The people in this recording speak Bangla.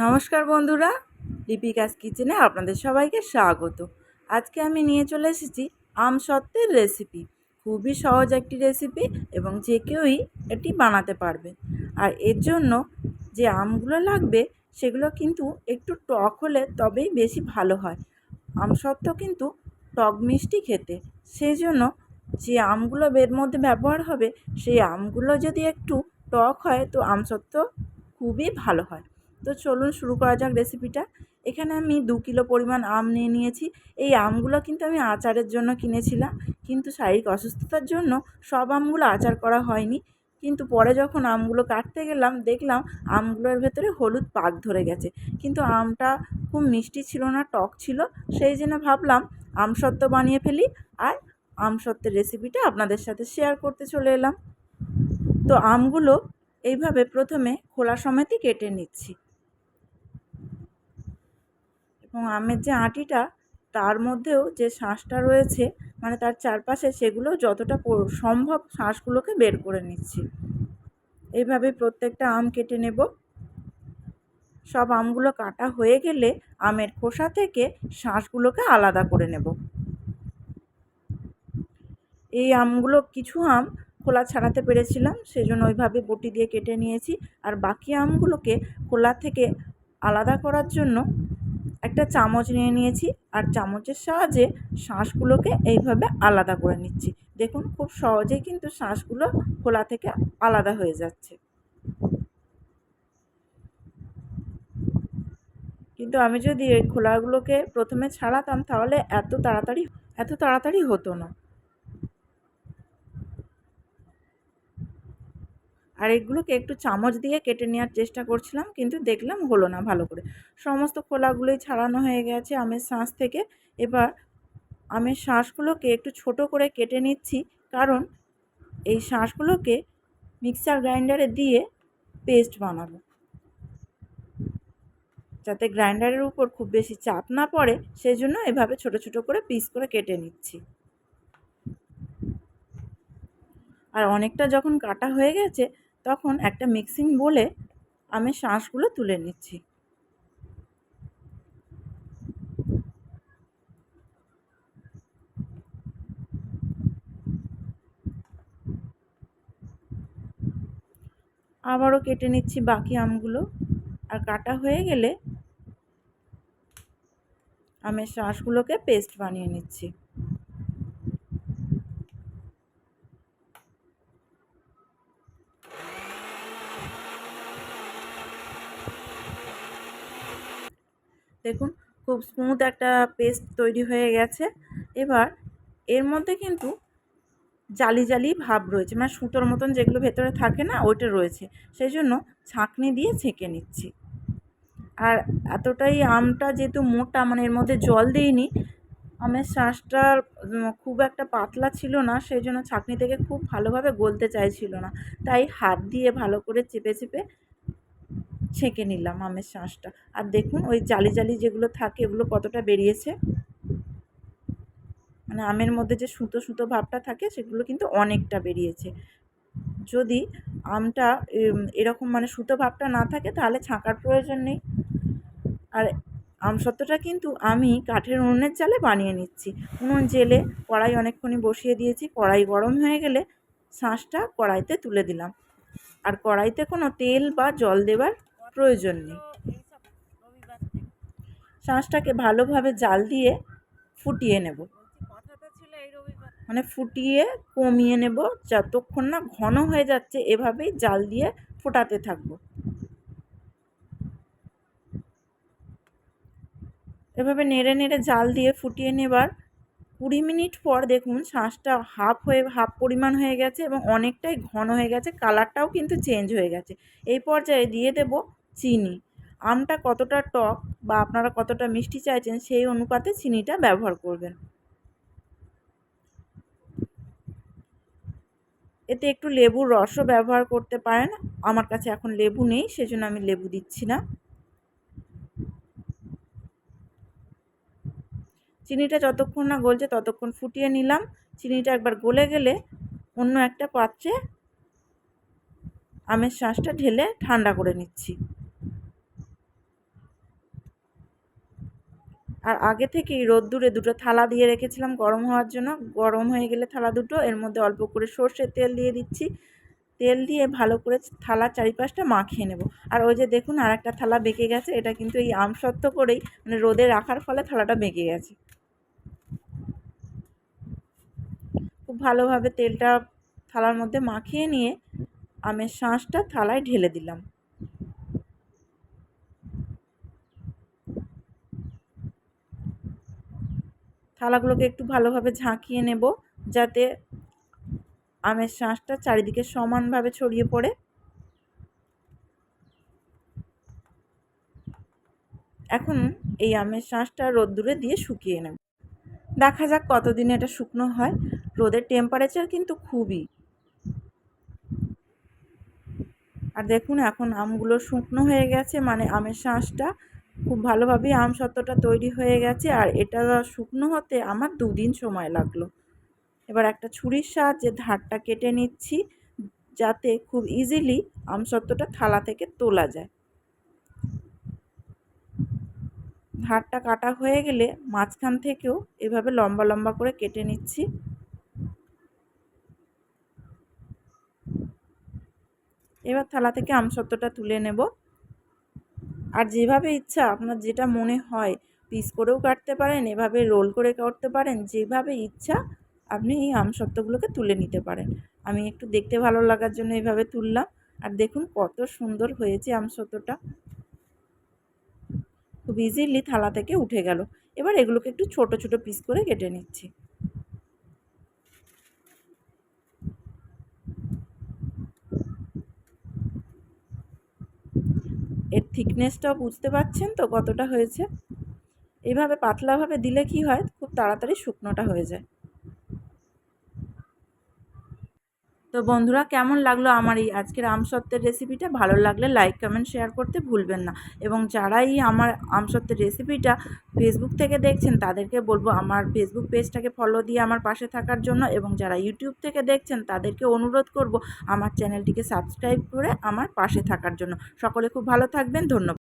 নমস্কার বন্ধুরা, লিপিকাস কিচেনে আপনাদের সবাইকে স্বাগত। আজকে আমি নিয়ে চলে এসেছি আমসত্ত্বের রেসিপি। খুবই সহজ একটি রেসিপি এবং যে কেউই এটি বানাতে পারবে। আর এর জন্য যে আমগুলো লাগবে সেগুলো কিন্তু একটু টক হলে তবেই বেশি ভালো হয়। আমসত্ত্ব কিন্তু টক মিষ্টি খেতে, সেই জন্য যে আমগুলো এর মধ্যে ব্যবহার হবে সেই আমগুলো যদি একটু টক হয় তো আমসত্ত্ব খুবই ভালো হয়। তো চলুন শুরু করা যাক রেসিপিটা। এখানে আমি 2 কিলো পরিমাণ আম নিয়ে নিয়েছি। এই আমগুলো কিন্তু আমি আচারের জন্য কিনেছিলাম, কিন্তু শারীরিক অসুস্থতার জন্য সব আমগুলো আচার করা হয়নি। কিন্তু পরে যখন আমগুলো কাটতে গেলাম দেখলাম আমগুলোর ভেতরে হলুদ পাক ধরে গেছে, কিন্তু আমটা খুব মিষ্টি ছিল না, টক ছিল। সেই জন্য ভাবলাম আমসত্ত্ব বানিয়ে ফেলি আর আমসত্ত্বের রেসিপিটা আপনাদের সাথে শেয়ার করতে চলে এলাম। তো আমগুলো এইভাবে প্রথমে খোলা সমেতই কেটে নিচ্ছি এবং আমের যে আঁটিটা তার মধ্যেও যে শাঁসটা রয়েছে, মানে তার চারপাশে, সেগুলো যতটা সম্ভব শাঁসগুলোকে বের করে নিচ্ছি। এইভাবে প্রত্যেকটা আম কেটে নেব। সব আমগুলো কাটা হয়ে গেলে আমের খোসা থেকে শাঁসগুলোকে আলাদা করে নেব। এই আমগুলো কিছু আম খোলা ছাড়াতে পেরেছিলাম, সেজন্য ওইভাবে বটি দিয়ে কেটে নিয়েছি। আর বাকি আমগুলোকে খোলা থেকে আলাদা করার জন্য একটা চামচ নিয়ে নিয়েছি আর চামচের সাহায্যে শাঁসগুলোকে এইভাবে আলাদা করে নিচ্ছি। দেখুন খুব সহজেই কিন্তু শাঁসগুলো খোলা থেকে আলাদা হয়ে যাচ্ছে। কিন্তু আমি যদি এই খোলাগুলোকে প্রথমে ছাড়াতাম তাহলে এত তাড়াতাড়ি হতো না। আর এগুলোকে একটু চামচ দিয়ে কেটে নেওয়ার চেষ্টা করছিলাম, কিন্তু দেখলাম হলো না ভালো করে। সমস্ত খোলাগুলোই ছাড়ানো হয়ে গেছে আমের শাঁস থেকে। এবার আমের শাঁসগুলোকে একটু ছোট করে কেটে নিচ্ছি, কারণ এই শাঁসগুলোকে মিক্সার গ্রাইন্ডারে দিয়ে পেস্ট বানাবো, যাতে গ্রাইন্ডারের উপর খুব বেশি চাপ না পড়ে। সেই জন্য এভাবে ছোট ছোট করে পিস করে কেটে নিচ্ছি। আর অনেকটা যখন কাটা হয়ে গেছে তখন একটা মিক্সিং বোলে আমের শাঁসগুলো তুলে নিচ্ছি। আবারও কেটে নিচ্ছি বাকি আমগুলো। আর কাটা হয়ে গেলে আমের শাঁসগুলোকে পেস্ট বানিয়ে নিচ্ছি। দেখুন খুব স্মুথ একটা পেস্ট তৈরি হয়ে গেছে। এবার এর মধ্যে কিন্তু জালি জালি ভাব রয়েছে, মানে সুতোর মতন যেগুলো ভেতরে থাকে না, ওইটা রয়েছে। সেই জন্য ছাঁকনি দিয়ে ছেঁকে নিচ্ছি। আর এতটাই আমটা যেহেতু মোটা, মানে এর মধ্যে জল দিইনি, আমের শাঁসটা খুব একটা পাতলা ছিল না, সেই জন্য ছাঁকনি থেকে খুব ভালোভাবে গলতে চাইছিল না। তাই হাত দিয়ে ভালো করে চেপে চেপে ছেঁকে নিলাম আমের শাঁসটা। আর দেখুন ওই জালি জালি যেগুলো থাকে এগুলো কতটা বেরিয়েছে, মানে আমের মধ্যে যে সুতো সুতো ভাবটা থাকে সেগুলো কিন্তু অনেকটা বেরিয়েছে। যদি আমটা এরকম মানে সুতো ভাবটা না থাকে তাহলে ছাঁকার প্রয়োজন নেই। আর আমসত্ত্বটা কিন্তু আমি কাঠের উনুনের জালে বানিয়ে নিচ্ছি। উনুন জেলে কড়াই অনেকক্ষণই বসিয়ে দিয়েছি। কড়াই গরম হয়ে গেলে শাঁসটা কড়াইতে তুলে দিলাম। আর কড়াইতে কোনো তেল বা জল দেওয়ার প্রয়োজন নেই। শাঁসটাকে ভালোভাবে জাল দিয়ে ফুটিয়ে নেব, মানে ফুটিয়ে কমিয়ে নেব যতক্ষণ না ঘন হয়ে যাচ্ছে। এভাবেই জাল দিয়ে ফোটাতে থাকবো। এভাবে নেড়ে নেড়ে জাল দিয়ে ফুটিয়ে নেবার 20 মিনিট পর দেখুন শাঁসটা হাফ পরিমাণ হয়ে গেছে এবং অনেকটাই ঘন হয়ে গেছে, কালারটাও কিন্তু চেঞ্জ হয়ে গেছে। এই পর্যায়ে দিয়ে দেব চিনি। আমটা কতটা টক বা আপনারা কতটা মিষ্টি চাইছেন সেই অনুপাতে চিনিটা ব্যবহার করবেন। এতে একটু লেবুর রসও ব্যবহার করতে পারেন। আমার কাছে এখন লেবু নেই, সেজন্য আমি লেবু দিচ্ছি না। চিনিটা যতক্ষণ না গলছে ততক্ষণ ফুটিয়ে নিলাম। চিনিটা একবার গলে গেলে অন্য একটা পাত্রে আমের শাঁসটা ঢেলে ঠান্ডা করে নিচ্ছি। আর আগে থেকেই রোদ্দুরে দুটো থালা দিয়ে রেখেছিলাম গরম হওয়ার জন্য। গরম হয়ে গেলে থালা দুটো এর মধ্যে অল্প করে সর্ষের তেল দিয়ে দিচ্ছি। তেল দিয়ে ভালো করে থালার চারিপাশটা মাখিয়ে নেব। আর ওই যে দেখুন আর একটা থালা বেঁকে গেছে, এটা কিন্তু এই আমসত্ত্ব করেই মানে রোদে রাখার ফলে থালাটা বেঁকে গেছে। খুব ভালোভাবে তেলটা থালার মধ্যে মাখিয়ে নিয়ে আমের শাঁসটা থালায় ঢেলে দিলাম। থালাগুলোকে একটু ভালোভাবে ঝাঁকিয়ে নেব যাতে আমের শাঁসটা চারিদিকে সমানভাবে ছড়িয়ে পড়ে। এখন এই আমের শাঁসটা রোদ্দুরে দিয়ে শুকিয়ে নেব। দেখা যাক কতদিন এটা শুকনো হয়। রোদের টেম্পারেচার কিন্তু খুবই। আর দেখুন এখন আমগুলো শুকনো হয়ে গেছে, মানে আমের শাঁসটা খুব ভালোভাবেই আমসত্ত্বটা তৈরি হয়ে গেছে। আর এটা শুকনো হতে আমার 2 দিন সময় লাগলো। এবার একটা ছুরির সাহায্যে ধারটা কেটে নিচ্ছি যাতে খুব ইজিলি আমসত্ত্বটা থালা থেকে তোলা যায়। ধারটা কাটা হয়ে গেলে মাঝখান থেকেও এভাবে লম্বা লম্বা করে কেটে নিচ্ছি। এবার থালা থেকে আমসত্ত্বটা তুলে নেব। আর যেভাবে ইচ্ছা আপনার যেটা মনে হয় পিস করেও কাটতে পারেন, এভাবে রোল করে করতে পারেন, যেভাবে ইচ্ছা আপনি এই আমসত্ত্বগুলোকে তুলে নিতে পারেন। আমি একটু দেখতে ভালো লাগার জন্য এইভাবে তুললাম। আর দেখুন কত সুন্দর হয়েছে আমসত্ত্বটা, খুব ইজিলি থালা থেকে উঠে গেল। এবার এগুলোকে একটু ছোট ছোট পিস করে কেটে নিচ্ছি। এর থিকনেসটাও বুঝতে পারছেন তো কতটা হয়েছে। এইভাবে পাতলাভাবে দিলে কি হয়, খুব তাড়াতাড়ি শুকনোটা হয়ে যায়। তো বন্ধুরা, কেমন লাগলো আমার এই আজকের আমসত্ত্বের রেসিপিটা? ভালো লাগলে লাইক কমেন্ট শেয়ার করতে ভুলবেন না। এবং যারাই আমার আমসত্ত্বের রেসিপিটা ফেসবুক থেকে দেখছেন তাদেরকে বলবো আমার ফেসবুক পেজটাকে ফলো দিয়ে আমার পাশে থাকার জন্য, এবং যারা ইউটিউব থেকে দেখছেন তাদেরকে অনুরোধ করব আমার চ্যানেলটিকে সাবস্ক্রাইব করে আমার পাশে থাকার জন্য। সকলে খুব ভালো থাকবেন। ধন্যবাদ।